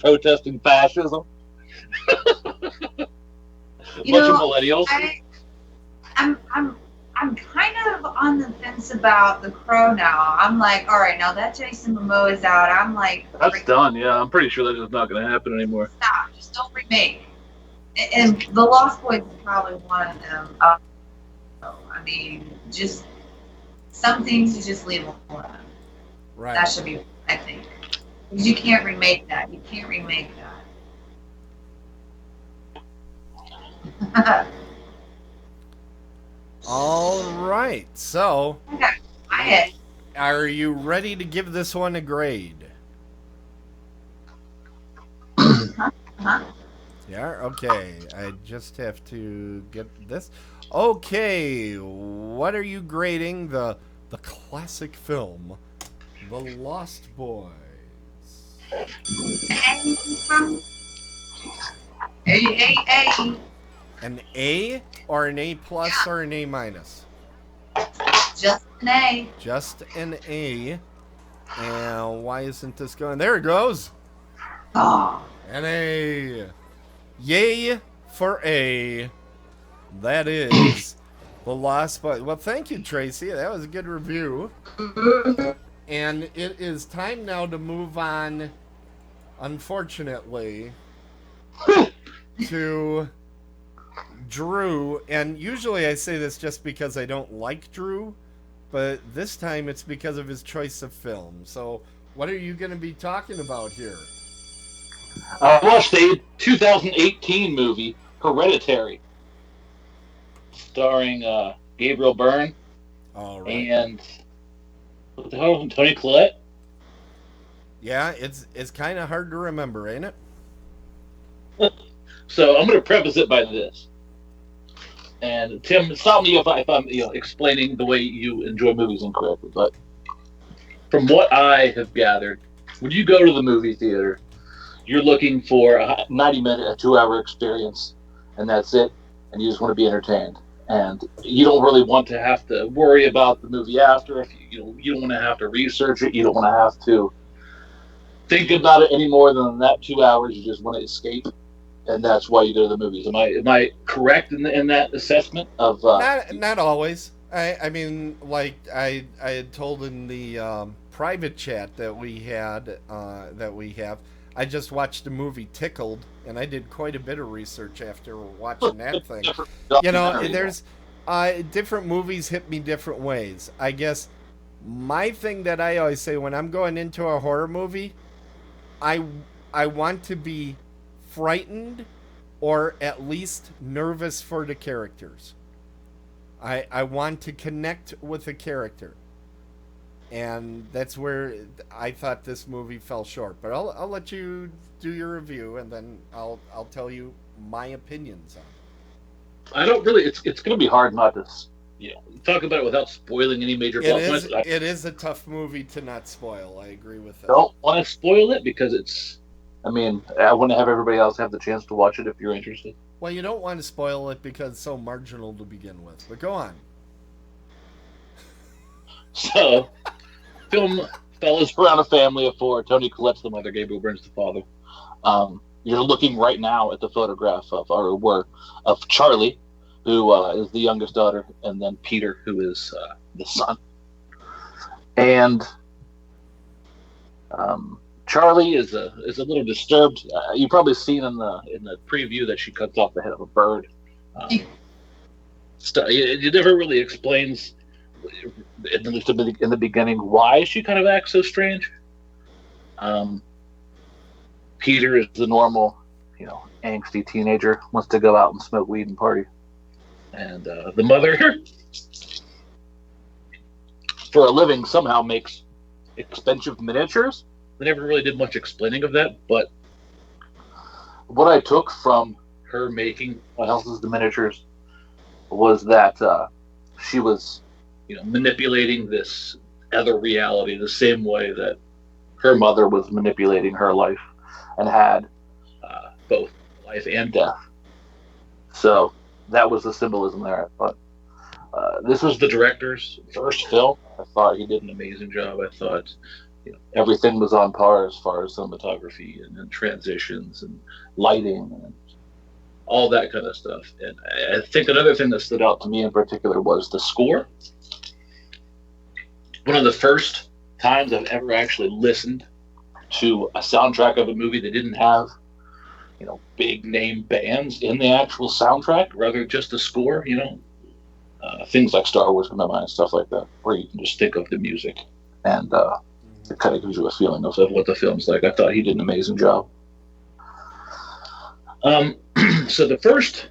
protesting fascism. A You bunch of know, millennials. I I'm I'm kind of on the fence about The Crow now. I'm like, all right, now that Jason Momoa is out, I'm like, That's freaking done. Yeah, I'm pretty sure that's just not going to happen anymore. stop, just don't remake. And The Lost Boys is probably one of them. I mean, just some things you just leave alone. That Right. should be, I think, because you can't remake that. You can't remake that. All right. So, Okay, w- quiet. are you ready to give this one a grade? Huh? Huh? Yeah. Okay. I just have to get this. Okay. What are you grading the classic film, The Lost Boys? Hey, hey, hey. An A or an A plus or an A minus? Just an A. Just an A. And why isn't this going? There it goes. Oh. An A. Yay for A. That is The Lost Boys. Well, thank you, Tracy. That was a good review. And it is time now to move on, unfortunately, to Drew. And usually I say this just because I don't like Drew, but this time it's because of his choice of film. So, what are you going to be talking about here? I watched the 2018 movie Hereditary, starring Gabriel Byrne All right. and what the hell, Tony Collette. Yeah, it's kind of hard to remember, ain't it? So I'm going to preface it by this. And Tim, stop me if I'm explaining the way you enjoy movies incorrectly. But from what I have gathered, when you go to the movie theater, you're looking for a 90-minute, a 2-hour experience, and that's it. And you just want to be entertained. And you don't really want to have to worry about the movie after. If you don't want to have to research it. You don't want to have to think about it any more than that 2 hours. You just want to escape, and that's why you go to the movies. Am I correct in that assessment of? Not always. I mean, like I had told in the private chat that we have. I just watched the movie Tickled, and I did quite a bit of research after watching that thing. Different You know, documentary. there's different movies hit me different ways. I guess my thing that I always say when I'm going into a horror movie, I I want to be frightened or at least nervous for the characters. I want to connect with the character. And that's where I thought this movie fell short. But I'll let you do your review, and then I'll tell you my opinions on I don't really. It's going to be hard not to talk about it without spoiling any major it. It plot is points. I it is a tough movie to not spoil. I agree with that. don't want to spoil it because it's. I mean, I want to have everybody else have the chance to watch it if you're interested. Well, you don't want to spoil it because it's so marginal to begin with. But go on. So, film follows around a family of four. Tony Collette's the mother. Gabriel Byrne's the father. You're looking right now at the photograph of Charlie, who is the youngest daughter, and then Peter, who is the son. And Charlie is a little disturbed. You've probably seen in the preview that she cuts off the head of a bird. Um, it never really explains, at least in the beginning, why she kind of acts so strange. Um, Peter is the normal, angsty teenager, wants to go out and smoke weed and party. And the mother, for a living, somehow makes expensive miniatures. They never really did much explaining of that, but what I took from her making houses the miniatures was that she was, manipulating this other reality the same way that her mother was manipulating her life and had both life and death. So that was the symbolism there. But this was the director's first film. I thought he did an amazing job. I thought everything was on par as far as cinematography and transitions and lighting and all that kind of stuff. And I think another thing that stood out to me in particular was the score. One of the first times I've ever actually listened to a soundtrack of a movie that didn't have big name bands in the actual soundtrack, rather just the score. Things like Star Wars come to mind, stuff like that, where you can just think of the music and it kind of gives you a feeling of what the film's like. I thought he did an amazing job. So the first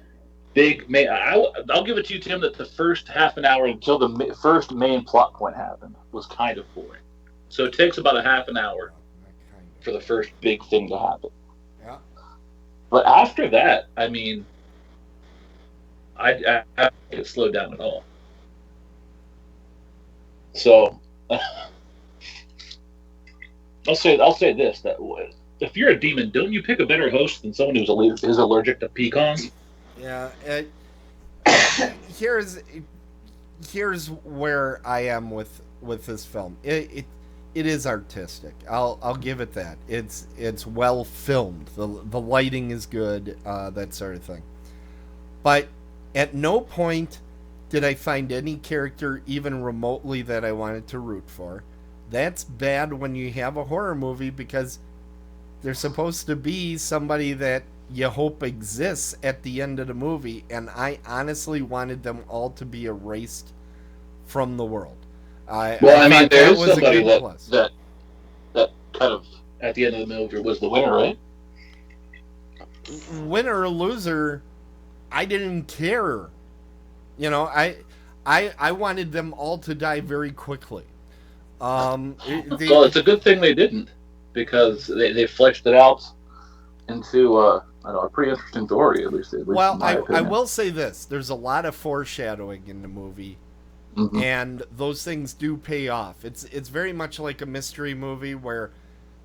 big main, I'll give it to you, Tim, that the first half an hour until the first main plot point happened was kind of boring. So it takes about a half an hour for the first big thing to happen. Yeah. But after that, I mean, I haven't get slowed down at all. So I'll say this: that if you're a demon, don't you pick a better host than someone who's allergic to pecans? Yeah. Here's where I am with this film. It is artistic. I'll give it that. It's well filmed. The lighting is good. That sort of thing. But at no point did I find any character even remotely that I wanted to root for. That's bad when you have a horror movie, because there's supposed to be somebody that you hope exists at the end of the movie, and I honestly wanted them all to be erased from the world. I mean, there is was somebody that kind of at the end of the movie was the winner, right? Winner or loser, I didn't care. I wanted them all to die very quickly. Well, it's a good thing they didn't, because they fleshed it out into a pretty interesting story, at least well, in my opinion. I will say this: there's a lot of foreshadowing in the movie, and those things do pay off. It's very much like a mystery movie where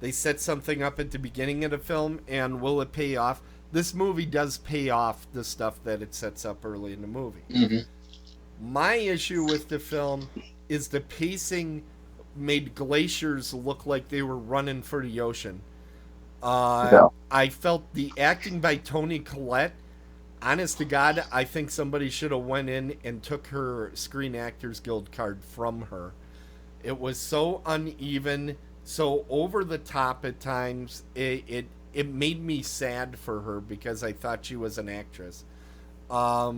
they set something up at the beginning of the film, and will it pay off? This movie does pay off the stuff that it sets up early in the movie. My issue with the film is the pacing made glaciers look like they were running for the ocean. I felt the acting by Toni Collette, honest to God, I think somebody should have went in and took her Screen Actors Guild card from her. It was so uneven, so over the top at times. It made me sad for her, because I thought she was an actress. That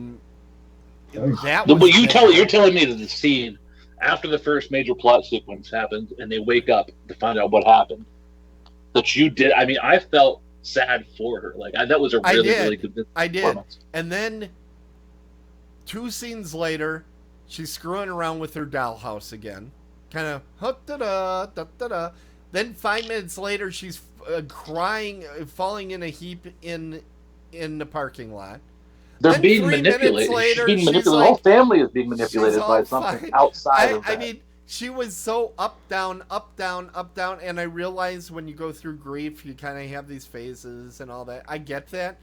was you're telling me that the scene after the first major plot sequence happens and they wake up to find out what happened, that you did. I mean, I felt sad for her. That was a really good performance. I did. And then 2 scenes later, she's screwing around with her dollhouse again, kind of da-da-da. Then 5 minutes later, she's crying, falling in a heap in the parking lot. They're being manipulated. Later, she's being manipulated. The whole family is being manipulated by something outside of that. I mean, she was so up, down, and I realize when you go through grief, you kind of have these phases and all that. I get that.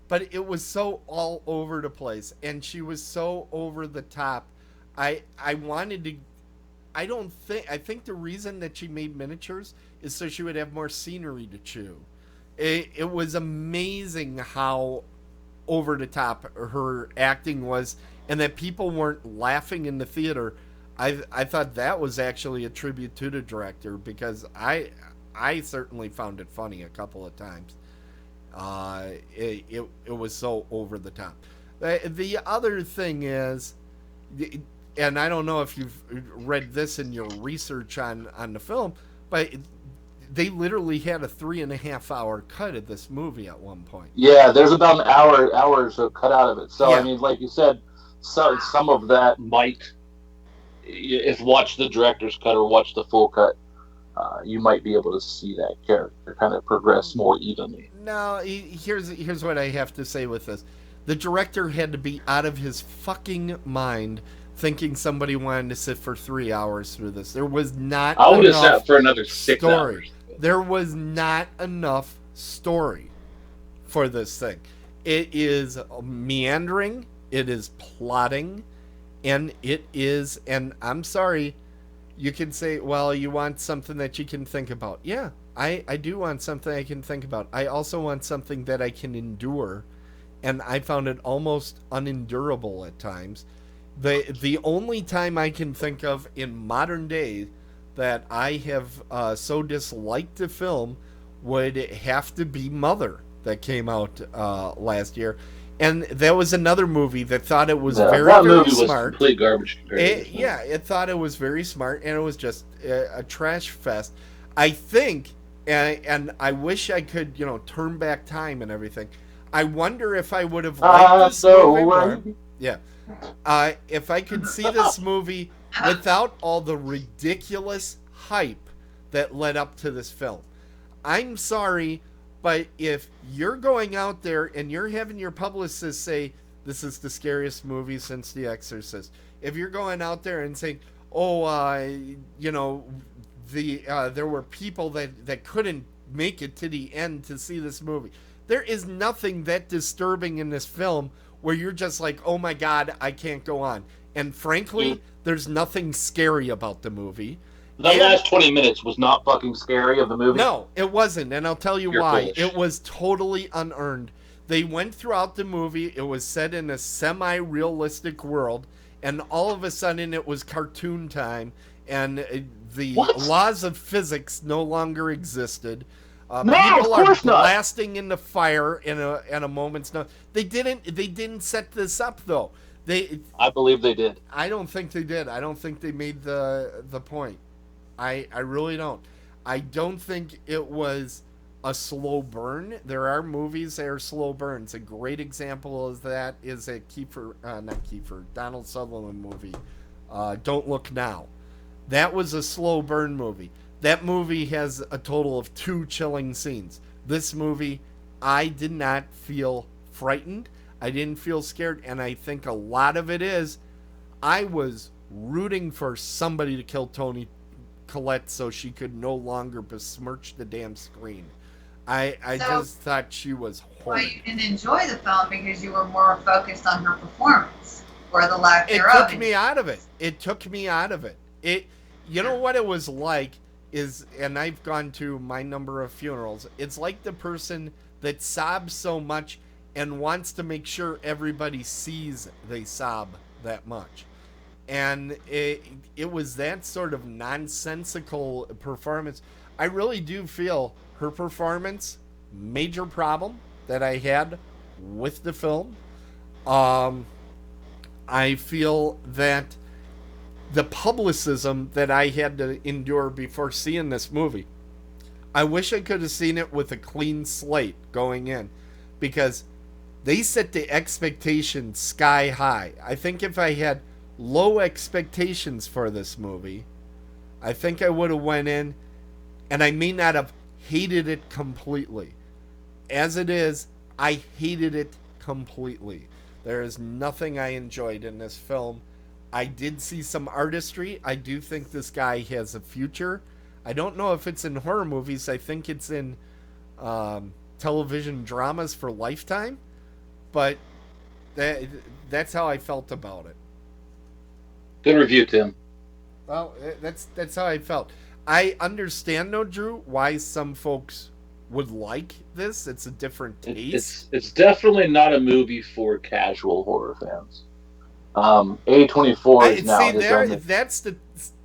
But it was so all over the place, and she was so over the top. I wanted to... I think the reason that she made miniatures is so she would have more scenery to chew. It was amazing how over the top her acting was, and that people weren't laughing in the theater. I thought that was actually a tribute to the director, because I certainly found it funny a couple of times. It was so over the top. The other thing is, and I don't know if you've read this in your research on the film, but they literally had a 3.5 hour cut of this movie at one point. Yeah, there's about an hour so cut out of it. So yeah. I mean, like you said, some of that might, if watch the director's cut or watch the full cut, you might be able to see that character kind of progress more evenly. No, here's what I have to say with this: the director had to be out of his fucking mind thinking somebody wanted to sit for 3 hours through this. There was not. I would have sat for another 6 hours. There was not enough story for this thing. It is meandering, it is plotting, and it is, and I'm sorry, you can say, well, you want something that you can think about. Yeah, I do want something I can think about. I also want something that I can endure, and I found it almost unendurable at times. The only time I can think of in modern day that I have so disliked a film would have to be Mother that came out last year, and that was another movie that thought it was Yeah, very that very movie was smart. complete garbage compared to this movie. Yeah, it thought it was very smart, and it was just a trash fest. I think, and I wish I could, turn back time and everything. I wonder if I would have liked this movie more. Yeah, if I could see this movie without all the ridiculous hype that led up to this film. I'm sorry, but if you're going out there and you're having your publicist say this is the scariest movie since The Exorcist, if you're going out there and saying, oh, there were people that couldn't make it to the end to see this movie, there is nothing that disturbing in this film where you're just like, oh my God, I can't go on. And frankly, there's nothing scary about the movie. The last 20 minutes was not fucking scary of the movie. No, it wasn't, and I'll tell you You're why. foolish. It was totally unearned. They went throughout the movie, it was set in a semi-realistic world, and all of a sudden it was cartoon time, and the laws of physics no longer existed. No, People of are course not. blasting in the fire in a moment's notice. They didn't set this up though. I believe they did. I don't think they did. I don't think they made the point. I really don't. I don't think it was a slow burn. There are movies that are slow burns. A great example of that is a Donald Sutherland movie, Don't Look Now. That was a slow burn movie. That movie has a total of 2 chilling scenes. This movie, I did not feel frightened. I didn't feel scared, and I think a lot of it is I was rooting for somebody to kill Toni Collette so she could no longer besmirch the damn screen. I just thought she was horrible. Well, you didn't enjoy the film because you were more focused on her performance or the lack It thereof. took me out of it. You know what it was like is, and I've gone to my number of funerals, it's like the person that sobs so much and wants to make sure everybody sees they sob that much. And it was that sort of nonsensical performance. I really do feel her performance, major problem that I had with the film. I feel that the publicism that I had to endure before seeing this movie, I wish I could have seen it with a clean slate going in, because they set the expectations sky high. I think if I had low expectations for this movie, I think I would have went in, and I may not have hated it completely. As it is, I hated it completely. There is nothing I enjoyed in this film. I did see some artistry. I do think this guy has a future. I don't know if it's in horror movies. I think it's in television dramas for Lifetime. But that's how I felt about it. Good review, Tim. Well, that's how I felt. I understand, though, Drew, why some folks would like this. It's a different taste. It's definitely not a movie for casual horror fans. A24 is now. That's the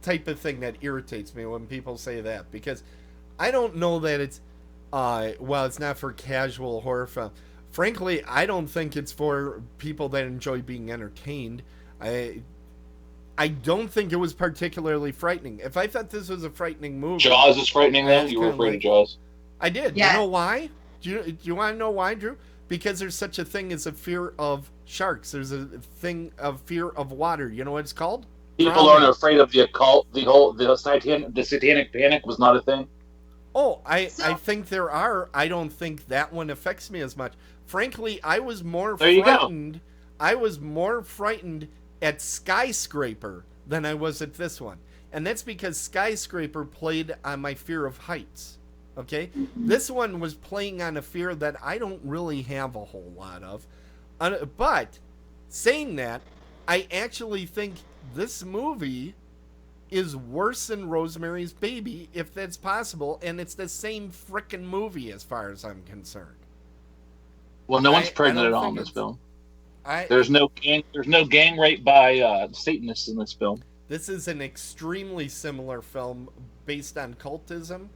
type of thing that irritates me when people say that, because I don't know that it's it's not for casual horror film. Frankly, I don't think it's for people that enjoy being entertained. I don't think it was particularly frightening. If I thought this was a frightening movie, Jaws is frightening. Then you were afraid of Jaws. I did. Yeah. You know why? Do you want to know why, Drew? Because there's such a thing as a fear of sharks. There's a thing of fear of water. You know what it's called? People aren't afraid of the occult. The satanic panic was not a thing. Oh, I think there are. I don't think that one affects me as much. Frankly, I was more frightened. I was more frightened at Skyscraper than I was at this one. And that's because Skyscraper played on my fear of heights. Okay? This one was playing on a fear that I don't really have a whole lot of. But saying that, I actually think this movie is worse than Rosemary's Baby, if that's possible, and it's the same frickin' movie as far as I'm concerned. Well, no one's I pregnant don't at all think in this film. I There's no gang rape by Satanists in this film. This is an extremely similar film based on cultism,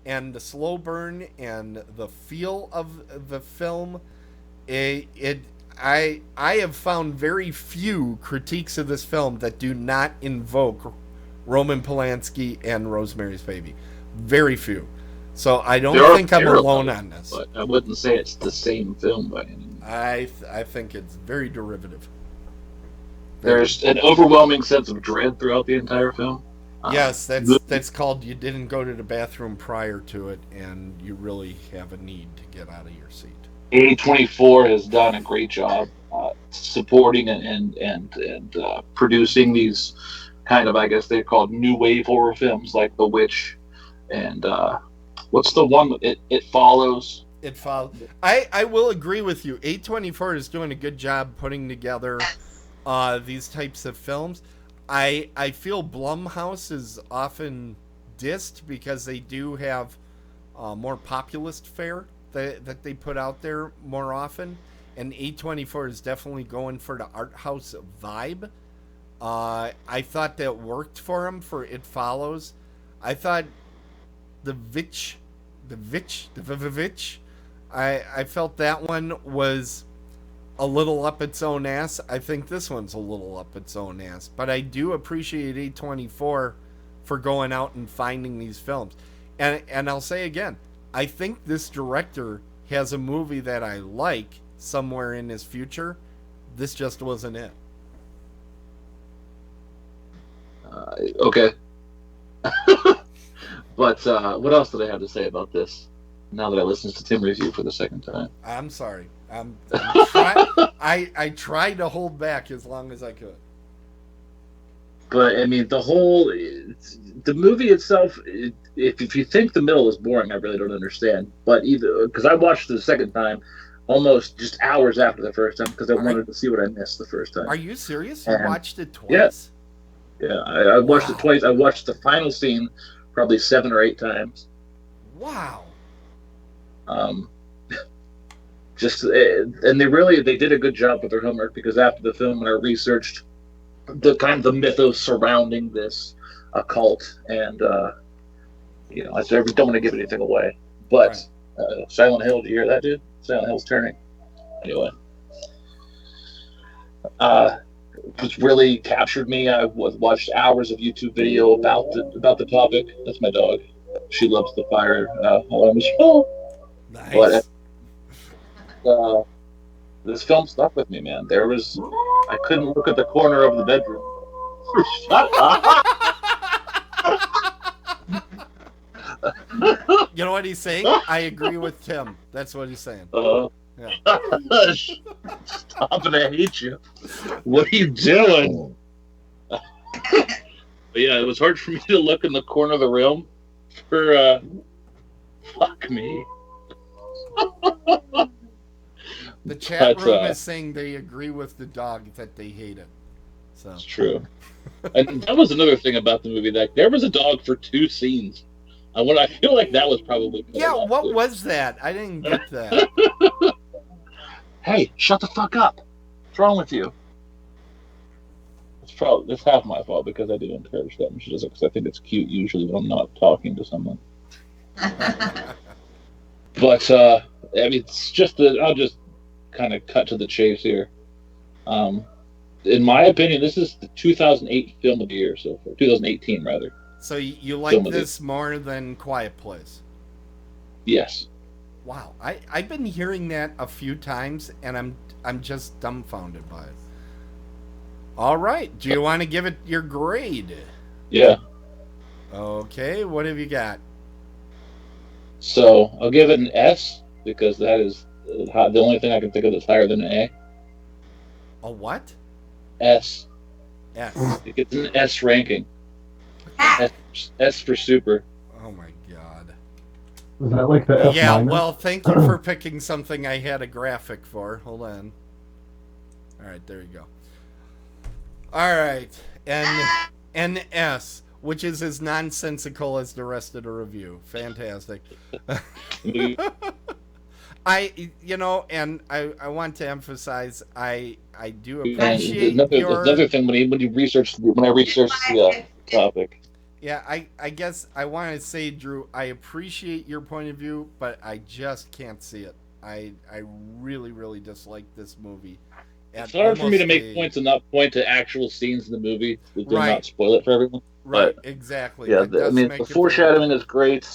and the slow burn and the feel of the film. I have found very few critiques of this film that do not invoke Roman Polanski and Rosemary's Baby. Very few. So I don't think I'm alone on this. But I wouldn't say it's the same film by any means. I think it's very derivative. There's an overwhelming sense of dread throughout the entire film. Yes, that's called you didn't go to the bathroom prior to it, and you really have a need to get out of your seat. A24 has done a great job supporting and producing these kind of, I guess they're called new wave horror films like The Witch and what's the one that it follows? It follows. I will agree with you. A24 is doing a good job putting together these types of films. I feel Blumhouse is often dissed because they do have more populist fare that they put out there more often, and A24 is definitely going for the art house vibe. I thought that worked for him for It Follows. I thought the Vitch, I felt that one was a little up its own ass. I think this one's a little up its own ass. But I do appreciate A24 for going out and finding these films. And I'll say again, I think this director has a movie that I like somewhere in his future. This just wasn't it. Okay. But what else did I have to say about this? Now that I listened to Tim review for the second time. I'm sorry. I tried to hold back as long as I could. But I mean, the movie itself. If you think the middle is boring, I really don't understand. But either because I watched it the second time, almost just hours after the first time, because I wanted to see what I missed the first time. Are you serious? You watched it twice? Yes. Yeah, I watched it twice. I watched the final scene probably 7 or 8 times. Wow. And they did a good job with their homework, because after the film, when I researched the kind of the mythos surrounding this occult, and I said I don't want to give anything away, but right. Silent Hill, did you hear that, dude? Silent Hill's turning. Anyway, it really captured me. I watched hours of YouTube video about the topic. That's my dog. She loves the fire alarm. Nice. But this film stuck with me, man. I couldn't look at the corner of the bedroom. Shut up. You know what he's saying? I agree with Tim. That's what he's saying. Yeah. Stop it, I hate you. What are you doing? But yeah, it was hard for me to look in the corner of the room for fuck me. The chat room is saying they agree with the dog that they hate it. So it's true. And that was another thing about the movie, that there was a dog for 2 scenes. I feel like that was probably what was that? I didn't get that. Hey, shut the fuck up! What's wrong with you? It's half my fault, because I do encourage that, and she does it because I think it's cute usually when I'm not talking to someone. But I mean, it's just I'll just kind of cut to the chase here. In my opinion, this is the 2008 film of the year so far. 2018 rather. So you like this more than Quiet Place? Yes. Wow, I've been hearing that a few times, and I'm just dumbfounded by it. All right, do you want to give it your grade? Yeah. Okay, what have you got? So I'll give it an S, because that is the only thing I can think of that's higher than an A. A what? S. S. It gets an S ranking. S for super. Oh my god. Is that like the F-? Yeah, well, thank you for picking something I had a graphic for. Hold on. Alright, there you go. Alright, an S. which is as nonsensical as the rest of the review. Fantastic. I want to emphasize, I do appreciate another thing when I researched the topic. Yeah, I guess I want to say, Drew, I appreciate your point of view, but I just can't see it. I really, really dislike this movie. It's hard for me to make points and not point to actual scenes in the movie to not spoil it for everyone. Right, but, exactly. Yeah, the foreshadowing is great.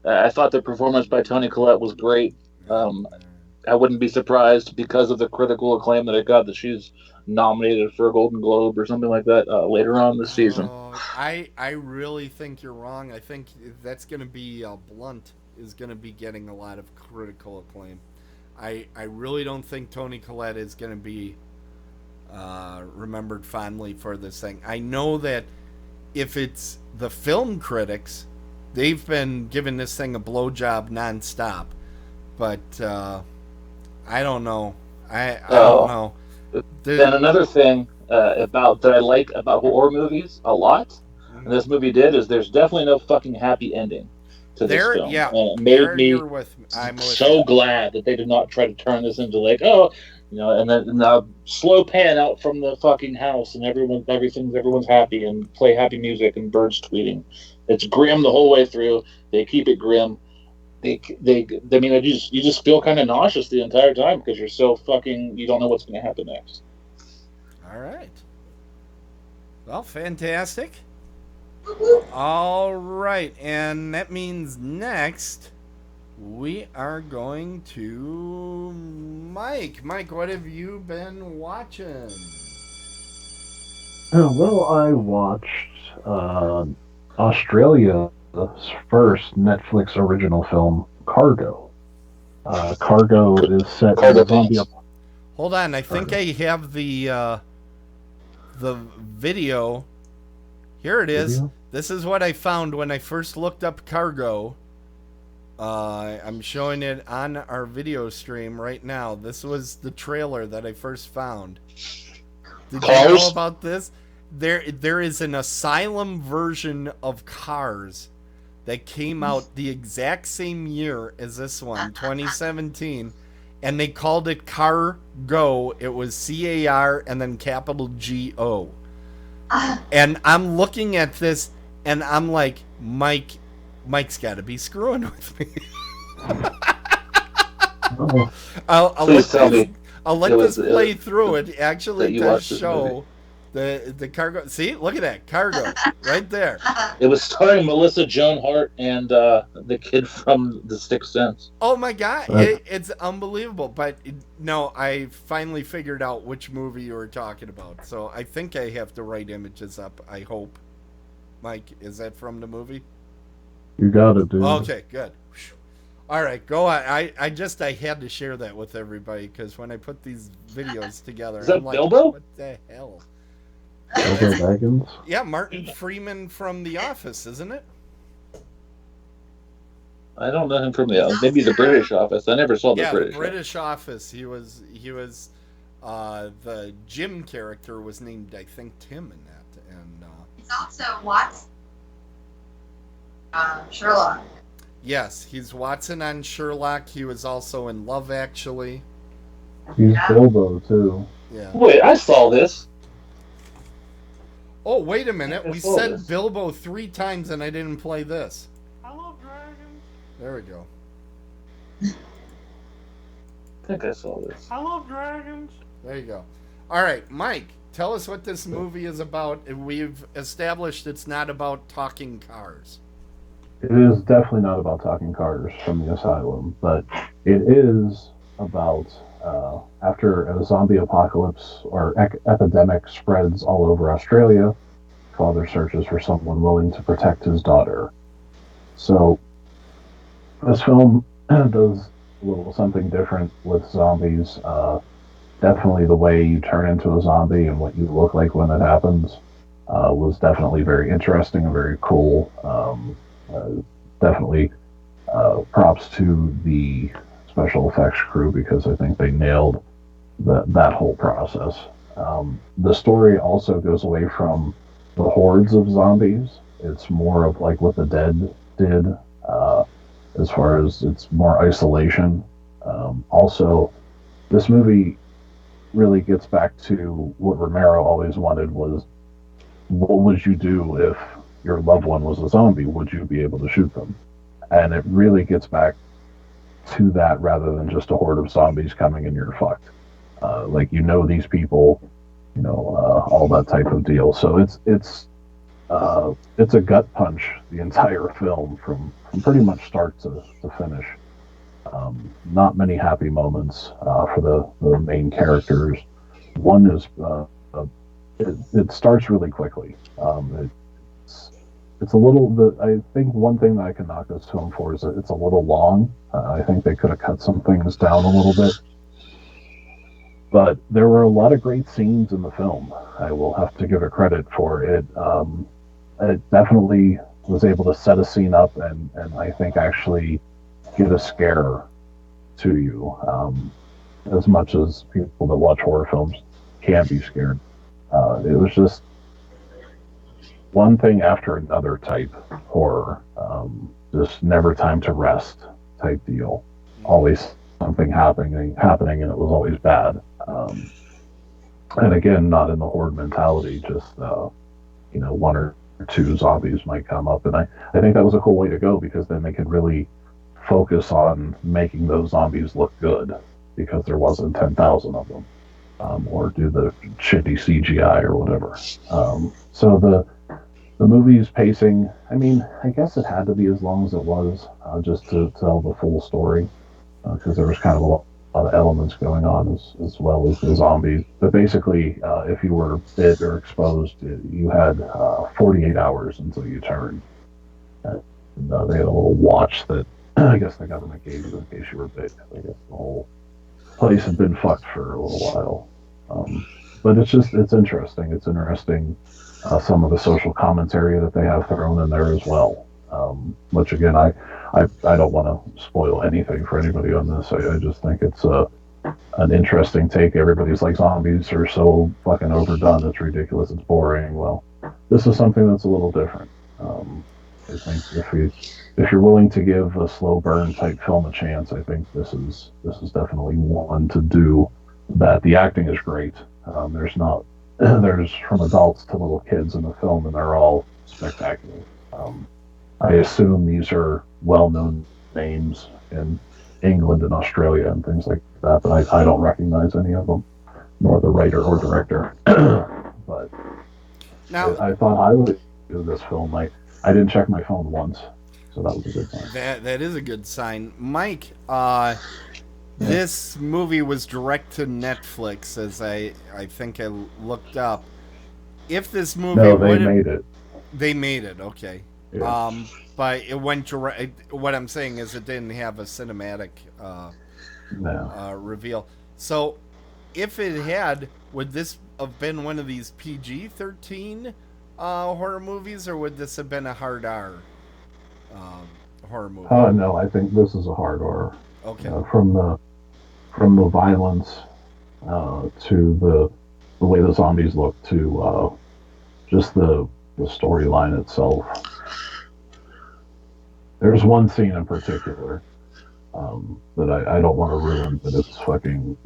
I thought the performance by Toni Collette was great. I wouldn't be surprised because of the critical acclaim that it got that she's nominated for a Golden Globe or something like that later on this season. I really think you're wrong. I think that's going to be Blunt is going to be getting a lot of critical acclaim. I really don't think Toni Collette is going to be remembered fondly for this thing. I know that if it's the film critics, they've been giving this thing a blowjob nonstop. But I don't know. I don't know. Then another thing that I like about horror movies a lot, and this movie did, is there's definitely no fucking happy ending to this film. Yeah, and it made me so glad that they did not try to turn this into like, and then the slow pan out from the fucking house and everyone's happy and play happy music and birds tweeting. It's grim the whole way through. They keep it grim. You just feel kind of nauseous the entire time because you're so you don't know what's going to happen next. All right. Well, fantastic. All right, and that means next we are going to Mike. Mike, what have you been watching? Well, I watched Australia's first Netflix original film, Cargo. Cargo is set in a zombie. Hold on, I think I have the video. Here it is. Video? This is what I found when I first looked up Cargo. I'm showing it on our video stream right now. This was the trailer that I first found. Did you know about this? There is an asylum version of Cars that came out the exact same year as this one, 2017, and they called it Cargo. It was CAR and then capital GO. And I'm looking at this and I'm like, Mike's got to be screwing with me. I'll let this play through. It actually does show the Cargo. See, look at that Cargo right there. It was starring Melissa Joan Hart and the kid from The Sixth Sense. Oh my God, it's unbelievable. But no, I finally figured out which movie you were talking about. So I think I have the right images up. I hope. Mike, is that from the movie? You got it, dude. Okay, good. All right, go on. I had to share that with everybody because when I put these videos together, is that I'm like, Bilbo? What the hell? Yeah, Martin Freeman from The Office, isn't it? I don't know him from maybe the British Office. I never saw the British Office. He was the Jim character was named, I think, Tim in that. And he's also Watson. Sherlock. Yes, he's Watson on Sherlock. He was also in Love Actually. He's Bilbo too. Yeah. Wait, I saw this. Oh, wait a minute. We said Bilbo 3 times and I didn't play this. I love dragons. There we go. I think I saw this. I love dragons. There you go. All right, Mike, tell us what this movie is about. We've established it's not about talking cars. It is definitely not about talking cars from the asylum, but it is about after a zombie apocalypse or epidemic spreads all over Australia, father searches for someone willing to protect his daughter. So this film does a little something different with zombies. Definitely the way you turn into a zombie and what you look like when it happens was definitely very interesting and very cool. Definitely props to the special effects crew because I think they nailed that whole process. The story also goes away from the hordes of zombies It's more of like what The Dead did, uh, as far as it's more isolation. Also, this movie really gets back to what Romero always wanted was what would you do if your loved one was a zombie? Would you be able to shoot them? And it really gets back to that rather than just a horde of zombies coming and you're fucked. Like these people, all that type of deal. So it's a gut punch the entire film from pretty much start to finish. Not many happy moments for the main characters. One is it starts really quickly. It's a little bit. I think one thing that I can knock this film for is that it's a little long. I think they could have cut some things down a little bit. But there were a lot of great scenes in the film. I will have to give it credit for it. It definitely was able to set a scene up and I think actually give a scare to you. As much as people that watch horror films can be scared. It was just one thing after another type horror. Just never time to rest type deal. Always something happening, and it was always bad. And again, not in the horde mentality, just one or two zombies might come up, and I think that was a cool way to go because then they could really focus on making those zombies look good because there wasn't 10,000 of them, or do the shitty CGI or whatever. So the movie's pacing, I mean, I guess it had to be as long as it was just to tell the full story because there was kind of a lot of elements going on as well as the zombies. But basically, if you were bit or exposed, you had 48 hours until you turned. And they had a little watch that I guess the government gave you in case you were bit. I guess the whole place had been fucked for a little while. But it's interesting. It's interesting some of the social commentary that they have thrown in there as well. Which again, I don't want to spoil anything for anybody on this. I just think it's an interesting take. Everybody's like, zombies are so fucking overdone. It's ridiculous. It's boring. Well, this is something that's a little different. I think if you're willing to give a slow burn type film a chance, I think this is definitely one to do. That the acting is great. There's from adults to little kids in the film, and they're all spectacular. I assume these are well-known names in England and Australia and things like that, but I don't recognize any of them, nor the writer or director. But now, I thought highly of this film. I didn't check my phone once, so that was a good sign. that is a good sign. Mike, this movie was direct to Netflix, as I think I looked up. If this movie made it. They made it, okay. Yeah. But it went direct. What I'm saying is it didn't have a cinematic reveal. So, if it had, would this have been one of these PG-13 horror movies, or would this have been a hard R horror movie? No, I think this is a hard R. Okay. From the violence to the way the zombies look to just the storyline itself. There's one scene in particular that I don't want to ruin, but it's fucking...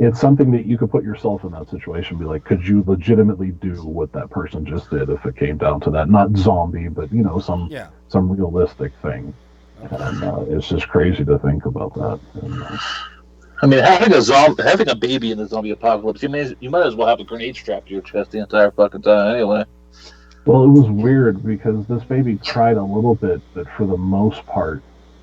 It's something that you could put yourself in that situation and be like, could you legitimately do what that person just did if it came down to that? Not zombie, but, some realistic thing. Okay. And it's just crazy to think about that. And, I mean, having a baby in the zombie apocalypse, you might as well have a grenade strapped to your chest the entire fucking time anyway. Well, it was weird because this baby cried a little bit, but for the most part,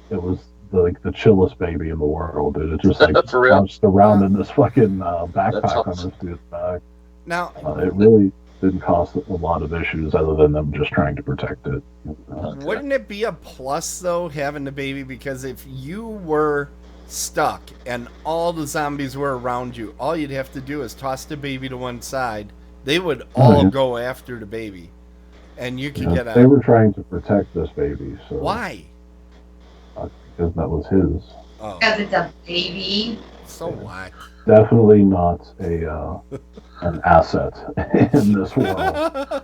it was the chillest baby in the world, dude. It just bounced around in this fucking backpack on this dude's back. Now, it really didn't cause a lot of issues other than them just trying to protect it. Wouldn't it be a plus, though, having the baby? Because if you were stuck and all the zombies were around you, all you'd have to do is toss the baby to one side. They would all go after the baby. And you could get out. They were trying to protect this baby. So why? Because that was his. Oh. Because it's a baby. So what? Definitely not an asset in this world.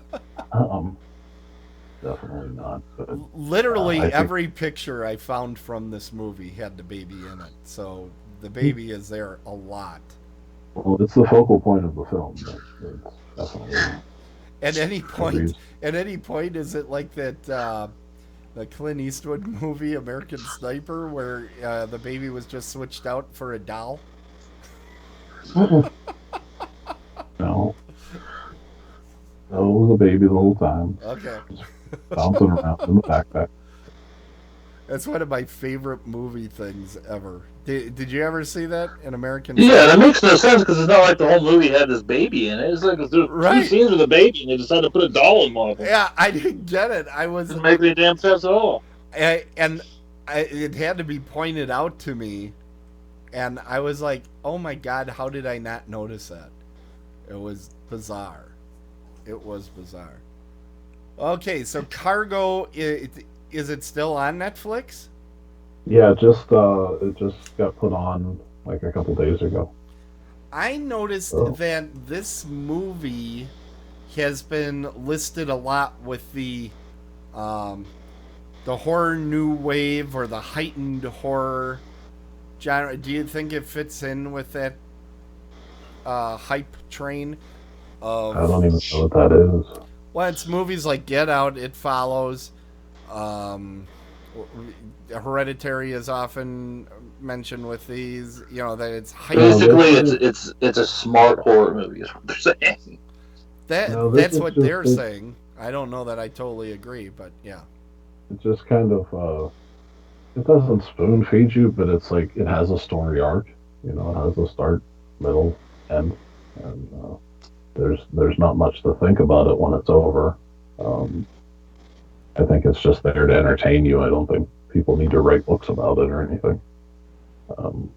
definitely not. But Literally I think, every picture I found from this movie had the baby in it, so the baby is there a lot. well, it's the focal point of the film. But it's definitely At any the point, reason. is it like that the Clint Eastwood movie American Sniper, where the baby was just switched out for a doll? No, no, it was a baby the whole time, Okay, just bouncing around in the backpack. that's one of my favorite movie things ever. Did you ever see that in American Yeah, that Sniper? makes no sense because it's not like the whole movie had this baby in it. It's like there's two Right. scenes with a baby, and they decided to put a doll in one of them. Yeah, I didn't get it. Doesn't make any damn sense at all. It had to be pointed out to me, and I was like, "Oh my god, how did I not notice that?" It was bizarre. It was bizarre. Okay, so Cargo, is it still on Netflix? Yeah, it just got put on like a couple days ago. I noticed Oh, that this movie has been listed a lot with um, the horror new wave or the heightened horror genre. Do you think it fits in with that hype train I of, don't even know what that is. well, it's movies like Get Out, It Follows, um, Hereditary is often mentioned with these. You know that it's No, heightened Basically, this it's horror. is it's it's a smart horror movie. Is what they're saying. no, this That's is what just they're saying. I don't know that I totally agree, but yeah. it just kind of it doesn't spoon feed you, but it's like it has a story arc. You know, it has a start, middle, end, and there's not much to think about it when it's over. Um, I think it's just there to entertain you. I don't think people need to write books about it or anything. Um,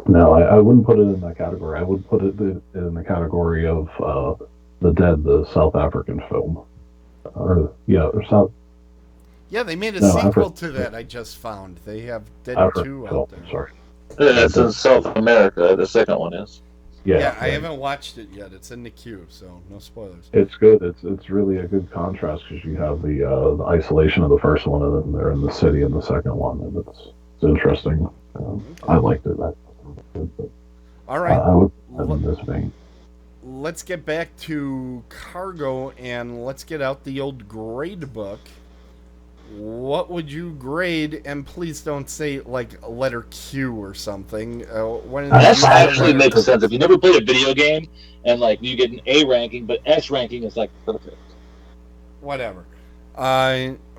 no, I wouldn't put it in that category. I would put it in the category of The Dead, the South African film, or yeah, or South Yeah, they made a no sequel African to that. I just found they have Dead African 2 out film. there. Sorry, Yeah, it's Dead. in South America. The second one is. Yeah, Yeah, I right. haven't watched it yet. It's in the queue, so no spoilers. It's good. It's really a good contrast because you have the isolation of the first one, and then they're in the city in the second one, and it's interesting. I Okay. liked it. But All right. I would put it L- in this vein. let's get back to Cargo and let's get out the old grade book. What would you grade? And please don't say like letter Q or something. When did That you use the actually letter makes Q? sense. If you never played a video game and like you get an A ranking, but S ranking is like perfect. Whatever.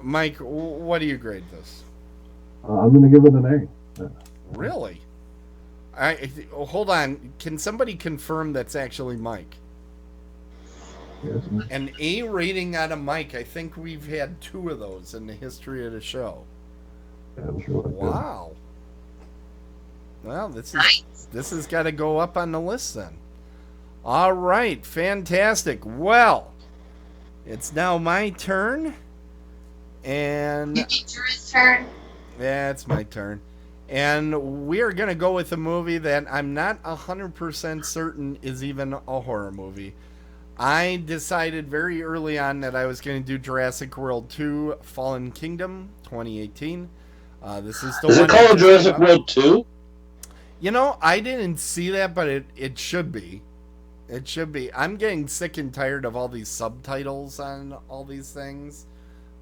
Mike, what do you grade this? I'm going to give it an A. Really? Hold on. Can somebody confirm that's actually Mike? Yes, An A rating out of Mike. I think we've had 2 of those in the history of the show. it was really good. Wow. Well, Nice. this has got to go up on the list then. All right, fantastic. Well, it's now my turn, and It's Drew's turn. yeah, it's my turn. And we are going to go with a movie that I'm not 100% certain is even a horror movie. I decided very early on that I was going to do Jurassic World 2 Fallen Kingdom 2018. This is the Is one it that called just came Jurassic out. World 2? You know, I didn't see that, but it should be. It should be. I'm getting sick and tired of all these subtitles on all these things.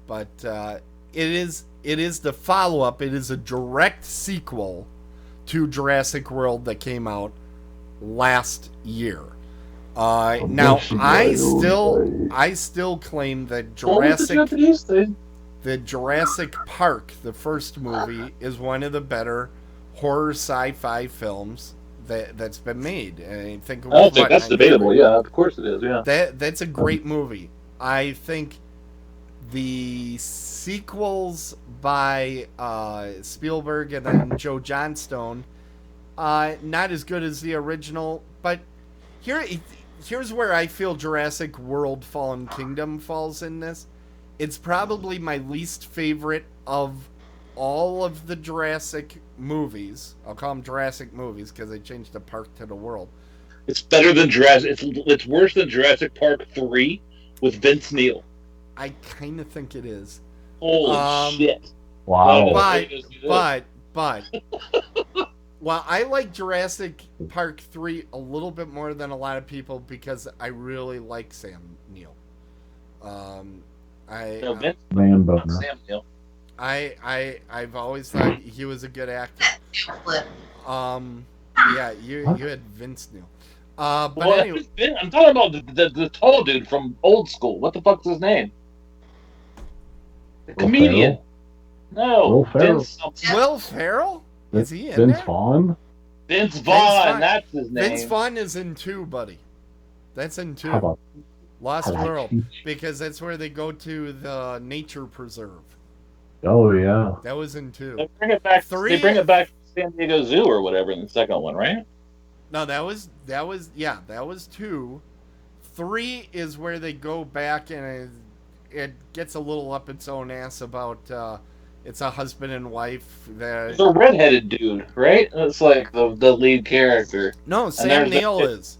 But it is the follow up. It is a direct sequel to Jurassic World that came out last year. Now I still claim that What was the Japanese thing? Jurassic Park, the first movie, is one of the better horror sci-fi films that's been made. And I think it I don't was think what, that's 93? debatable. Yeah, of course it is. Yeah. That's a great movie. I think the sequels by Spielberg and then Joe Johnstone, not as good as the original, but here's where I feel Jurassic World Fallen Kingdom falls in this. It's probably my least favorite of all of the Jurassic movies. I'll call them Jurassic movies because they changed the park to the world. It's better than Jurassic. It's worse than Jurassic Park 3 with Vince Neil. I kind of think it is. Holy shit! Wow. But well, I like Jurassic Park 3 a little bit more than a lot of people because I really like Sam Neill. I No, Vince, Man boner. Sam Neill. I've always thought he was a good actor. Flip. Yeah, you had Vince Neil. But Well, anyway, I'm talking about the tall dude from Old School. What the fuck's his name? The Will comedian. Ferrell? No, Will Ferrell. Vince something. Will Ferrell, is he in Vince there? Vaughn? Vince Vaughn. Vaughn. That's his name. Vince Vaughn is in 2, buddy. That's in 2. How about Lost how about World, Peach? because that's where they go to the nature preserve. Oh yeah. That was in 2. They bring it back. 3. They bring it back to San Diego Zoo or whatever in the second one, right? No, that was 2. 3 is where they go back and it gets a little up its own ass about it's a husband and wife that The redheaded dude, right? It's like the lead character. no, there's Sam Neill the- is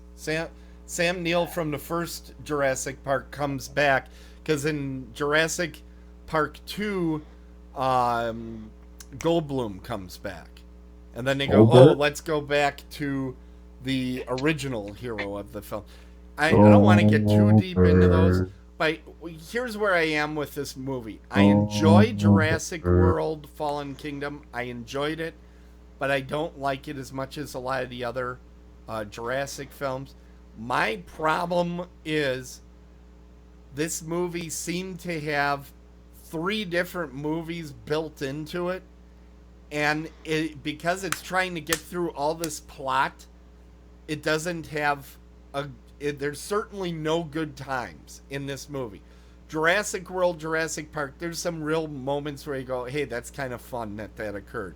Sam Neill from the first Jurassic Park comes back because in Jurassic Park 2, Goldblum comes back, and then they go, Goldberg? let's go back to the original hero of the film. I don't want to get too deep into those, but here's where I am with this movie. I enjoy Jurassic World Fallen Kingdom. I enjoyed it, but I don't like it as much as a lot of the other Jurassic films. My problem is this movie seemed to have 3 different movies built into it, and because it's trying to get through all this plot, it doesn't have there's certainly no good times in this movie. Jurassic World, Jurassic Park, there's some real moments where you go, hey, that's kind of fun that occurred.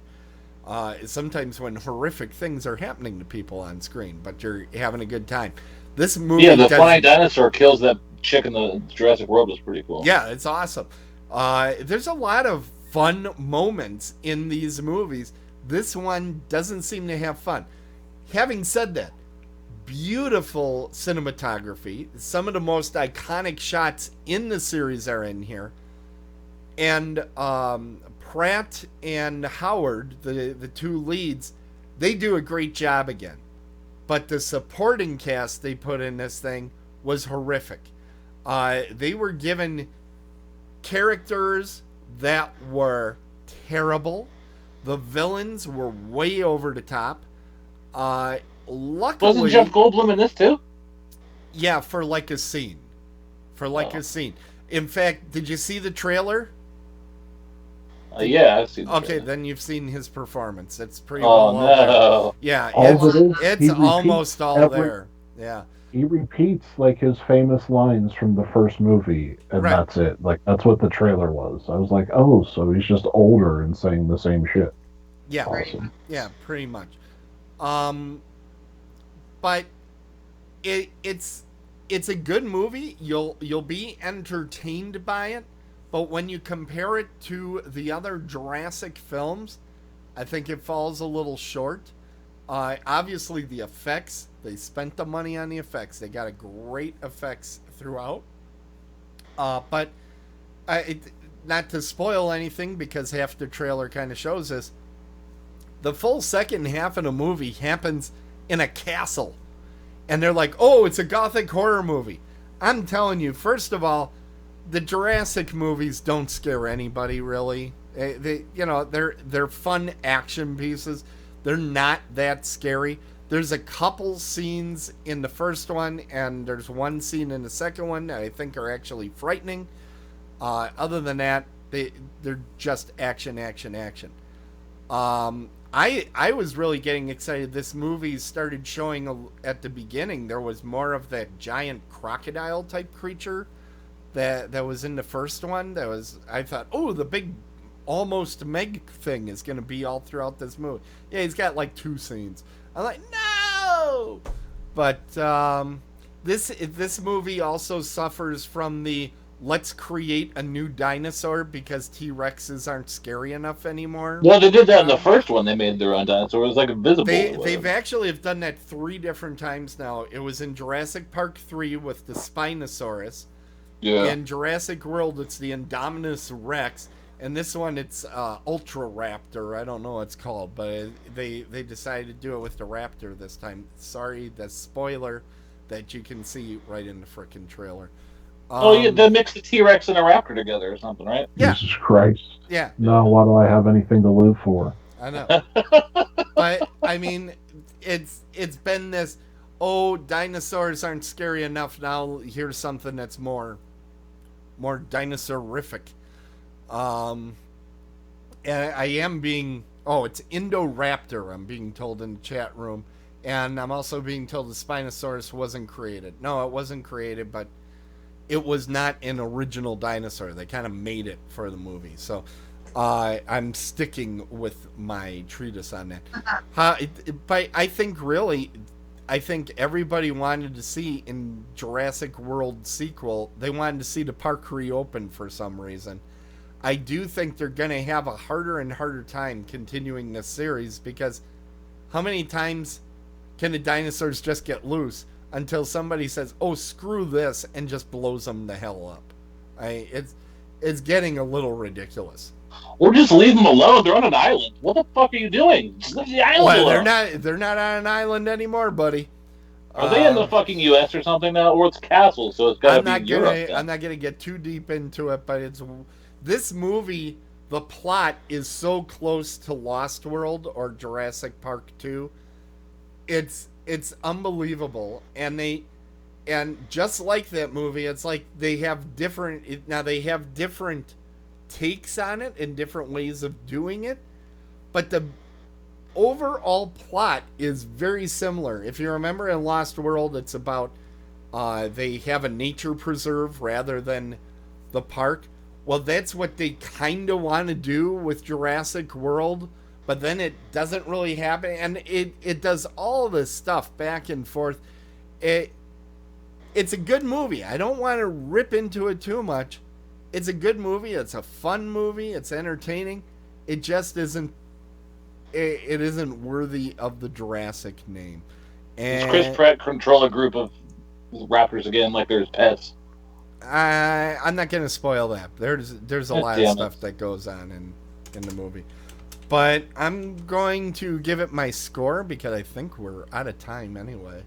Sometimes when horrific things are happening to people on screen, but you're having a good time. This movie, Yeah, the flying dinosaur kills that chick in the Jurassic World was pretty cool. yeah, it's awesome. There's a lot of fun moments in these movies. This one doesn't seem to have fun. Having said that, beautiful cinematography. Some of the most iconic shots in the series are in here. And Pratt and Howard, the 2 leads, they do a great job again. But the supporting cast they put in this thing was horrific. They were given characters that were terrible. The villains were way over the top. Luckily, Wasn't Jeff Goldblum in this too? yeah, for like a scene. A scene. In fact, did you see the trailer? Yeah, I've seen. Okay, then you've seen his performance. It's pretty Oh well out there. no! Yeah, All of it is, it's he repeats almost all every- there. Yeah. He repeats like his famous lines from the first movie, and Right. that's it. Like that's what the trailer was. I was like, oh, so he's just older and saying the same shit. Yeah. Awesome. Yeah, pretty much. But it's a good movie. You'll be entertained by it, but when you compare it to the other Jurassic films, I think it falls a little short. Obviously, the effects, they spent the money on the effects. They got a great effects throughout. But not to spoil anything, because half the trailer kind of shows this, the full second half of the movie happens in a castle. And they're like, oh, it's a gothic horror movie. I'm telling you, first of all, the Jurassic movies don't scare anybody, really. They're fun action pieces. They're not that scary. There's a couple scenes in the first one, and there's one scene in the second one that I think are actually frightening. Other than that, they're just action. I was really getting excited. This movie started showing at the beginning. There was more of that giant crocodile type creature that was in the first one. I thought, oh, the big almost Meg thing is going to be all throughout this movie. Yeah, he's got like 2 scenes. I'm like, no! But this movie also suffers from the let's create a new dinosaur because T-Rexes aren't scary enough anymore. Well, they did that in the first one. They made their own dinosaur. It was like invisible. They've actually have done that 3 different times now. It was in Jurassic Park 3 with the Spinosaurus. Yeah. In Jurassic World, it's the Indominus Rex, and this one it's Ultra Raptor. I don't know what it's called, but they decided to do it with the Raptor this time. Sorry, the spoiler that you can see right in the frickin' trailer. Oh, yeah, they mixed the T-Rex and a raptor together or something, right? Yeah. Jesus Christ. Yeah. Now why do I have anything to live for? I know. But I mean, it's been this. Oh, dinosaurs aren't scary enough. Now here's something that's more dinosaurific. And I am being. Oh, it's Indoraptor. I'm being told in the chat room, and I'm also being told the Spinosaurus wasn't created. No, it wasn't created, but it was not an original dinosaur. They kind of made it for the movie. So I'm sticking with my treatise on that. But I think everybody wanted to see in Jurassic World sequel, they wanted to see the park reopen for some reason. I do think they're going to have a harder and harder time continuing this series because how many times can the dinosaurs just get loose until somebody says, "Oh, screw this," and just blows them the hell up? It's getting a little ridiculous. Or just leave them alone. They're on an island. What the fuck are you doing? Just leave the island alone. They're not on an island anymore, buddy. Are they in the fucking U.S. or something now? Or it's Castle, so it's gotta be Europe. I'm not gonna get too deep into it, but this movie. The plot is so close to Lost World or Jurassic Park 2. It's unbelievable, and just like that movie, it's like they have different takes on it and different ways of doing it, but the overall plot is very similar. If you remember in Lost World, it's about they have a nature preserve rather than the park. Well, that's what they kind of want to do with Jurassic World, but then it doesn't really happen, and it does all this stuff back and forth. It's a good movie. I don't want to rip into it too much. It's a good movie. It's a fun movie. It's entertaining. It just isn't. It isn't worthy of the Jurassic name. And does Chris Pratt control a group of raptors again, like there's pets? I'm not going to spoil that. There's a lot of stuff that goes on in the movie. But I'm going to give it my score because I think we're out of time anyway.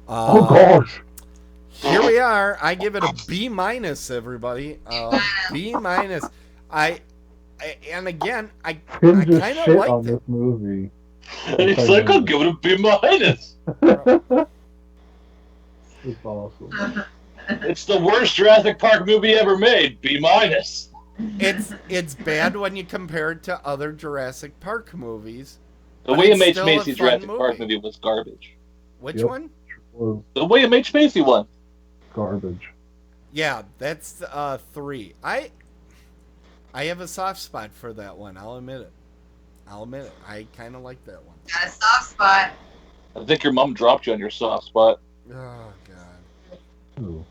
Oh gosh. Here we are. I give it a B-, everybody. B-. And again, I kind of liked this movie. And it's like, I'll give it a B-. It's awesome. It's the worst Jurassic Park movie ever made. B-. It's bad when you compare it to other Jurassic Park movies. The William H. Macy Jurassic Park movie was garbage. Which one? The William H. Macy one. Garbage. Yeah, that's 3. I have a soft spot for that one. I'll admit it. I kind of like that one. Got a soft spot. I think your mom dropped you on your soft spot. Oh God. Ooh.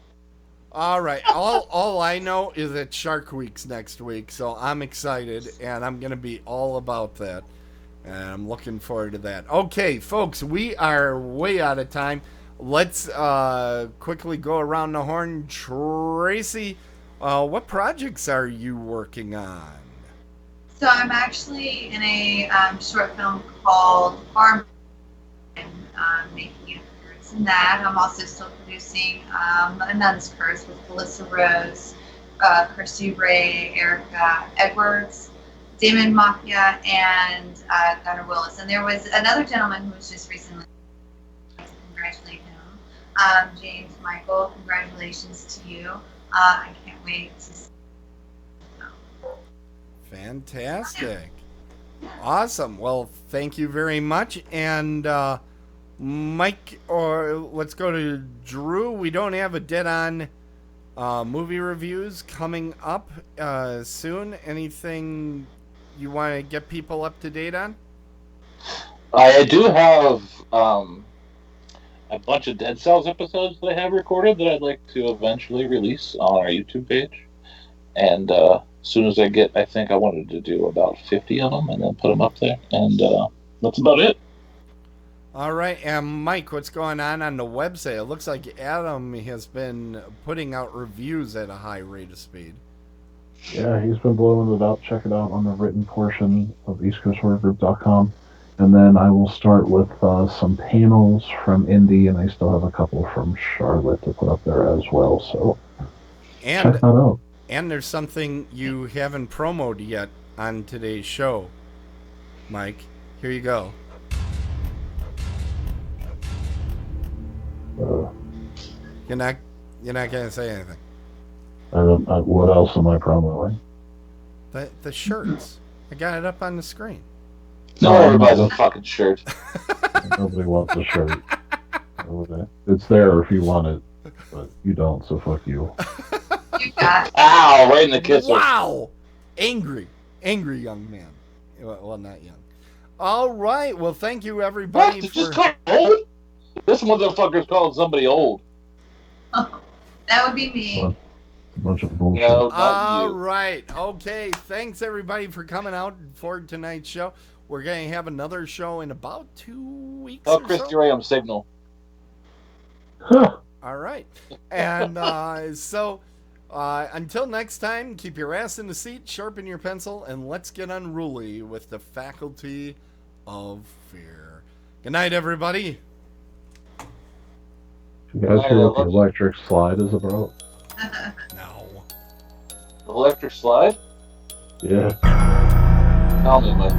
All right. All I know is that Shark Week's next week, so I'm excited, and I'm gonna be all about that, and I'm looking forward to that. Okay, folks, we are way out of time. Let's quickly go around the horn. Tracy, what projects are you working on? So I'm actually in a short film called Farm, and making an appearance in that. I'm also still producing A Nun's Curse with Melissa Rose, Kirsty Ray, Erica Edwards, Damon Mafia, and Gunnar Willis. And there was another gentleman who was just recently, congratulate him, James Michael. Congratulations to you. I can't wait to see. Fantastic. Awesome. Well, thank you very much. And Mike, or let's go to Drew. We don't have a dead-on movie reviews coming up soon. Anything you want to get people up to date on? I do have a bunch of Dead Cells episodes that I have recorded that I'd like to eventually release on our YouTube page. And as soon as I think I wanted to do about 50 of them and then put them up there. And that's about it. All right, and Mike, what's going on the website? It looks like Adam has been putting out reviews at a high rate of speed. Yeah, he's been blowing it up. Check it out on the written portion of eastcoasthorrorgroup.com. And then I will start with some panels from Indy, and I still have a couple from Charlotte to put up there as well. So check And that out. and there's something you haven't promoted yet on today's show, Mike. Here you go. You're not gonna say anything. What else am I promoting? The shirts. I got it up on the screen. No, everybody's a fucking shirt. Nobody wants a shirt. It's there if you want it, but you don't, so fuck you. You got Ow, right in the kisser. Wow! Angry young man. Well, not young. All right. Well, thank you everybody What? for. Just call old? This motherfucker's calling somebody old. that would be me. A bunch of bullshit. No, not All you. right. Okay. Thanks everybody for coming out for tonight's show. We're gonna have another show in about 2 weeks. Tell or Christy so. Ray I'm signal. All right. And so until next time, keep your ass in the seat, sharpen your pencil, and let's get unruly with the faculty of fear. Good night, everybody. You guys hear what the electric slide is about? No. Electric slide? Yeah. Tell me, Mike.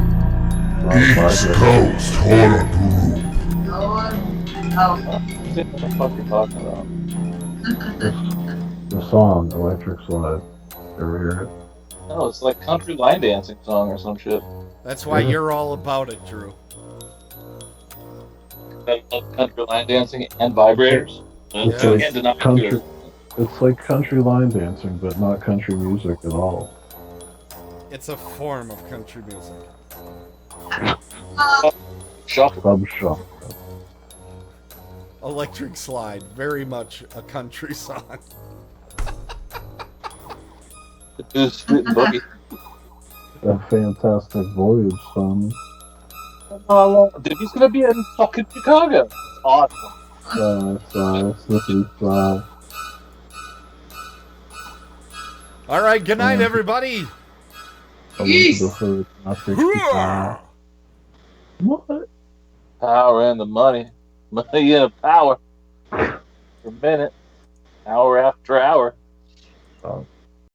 East Coast Horror Group. Oh. What the fuck you're talking about? The song Electric Slide. Ever hear it? No, it's like country line dancing song or some shit. That's why you're all about it, Drew. I love country line dancing and vibrators. It's I like can't deny country. it. It's like country line dancing, but not country music at all. It's a form of country music. Shuffle. Club shop. Electric Slide, very much a country song. Do Street and Boogie. A fantastic voyage, son. Dude, he's gonna be in fucking Chicago. It's awesome. All right, good night, everybody. What? Power and the money. Money and power. For a minute. Hour after hour. Oh.